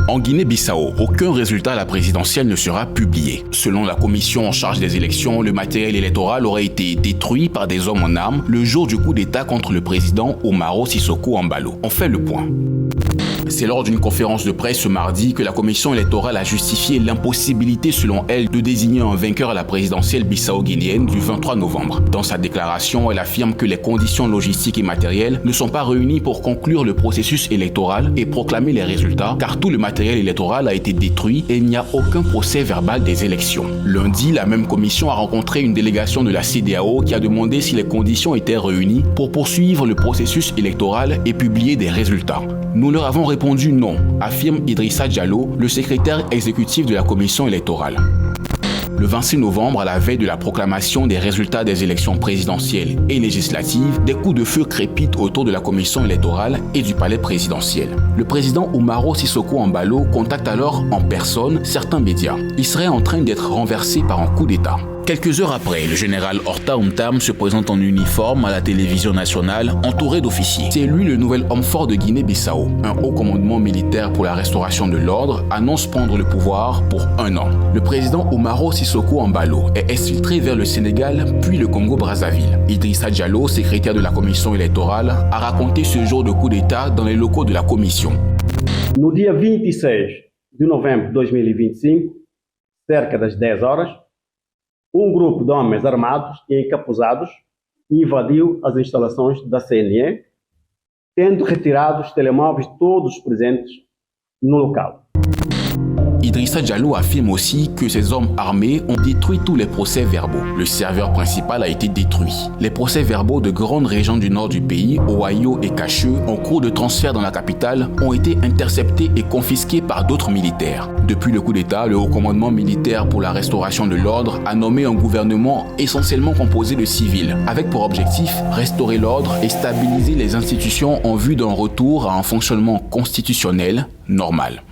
En Guinée-Bissau, aucun résultat à la présidentielle ne sera publié. Selon la commission en charge des élections, le matériel électoral aurait été détruit par des hommes en armes le jour du coup d'État contre le président Umaro Sissoco Embaló. On fait le point. C'est lors d'une conférence de presse ce mardi que la commission électorale a justifié l'impossibilité, selon elle, de désigner un vainqueur à la présidentielle bissau-guinéenne du 23 novembre. Dans sa déclaration, elle affirme que les conditions logistiques et matérielles ne sont pas réunies pour conclure le processus électoral et proclamer les résultats, car tout le matériel électoral a été détruit et il n'y a aucun procès verbal des élections. Lundi, la même commission a rencontré une délégation de la CEDEAO qui a demandé si les conditions étaient réunies pour poursuivre le processus électoral et publier des résultats. Nous leur avons répondu non, affirme Idrissa Diallo, le secrétaire exécutif de la commission électorale. Le 26 novembre, à la veille de la proclamation des résultats des élections présidentielles et législatives, des coups de feu crépitent autour de la commission électorale et du palais présidentiel. Le président Umaro Sissoco Embaló contacte alors en personne certains médias. Il serait en train d'être renversé par un coup d'État. Quelques heures après, le général Horta Oumtam se présente en uniforme à la télévision nationale, entouré d'officiers. C'est lui le nouvel homme fort de Guinée-Bissau. Un haut commandement militaire pour la restauration de l'ordre annonce prendre le pouvoir pour 1 an. Le président Umaro Sissoco Embaló est exfiltré vers le Sénégal puis le Congo-Brazzaville. Idrissa Diallo, secrétaire de la commission électorale, a raconté ce jour de coup d'État dans les locaux de la commission. No dia 26 de novembro de 2025, cerca das 10 horas, grupo de homens armados e encapuzados invadiu as instalações da CNE, tendo retirado os telemóveis de todos os presentes no local. Idrissa Diallo affirme aussi que ces hommes armés ont détruit tous les procès-verbaux. Le serveur principal a été détruit. Les procès-verbaux de grandes régions du nord du pays, Owayo et Kacheux, en cours de transfert dans la capitale, ont été interceptés et confisqués par d'autres militaires. Depuis le coup d'État, le haut commandement militaire pour la restauration de l'ordre a nommé un gouvernement essentiellement composé de civils, avec pour objectif restaurer l'ordre et stabiliser les institutions en vue d'un retour à un fonctionnement constitutionnel normal.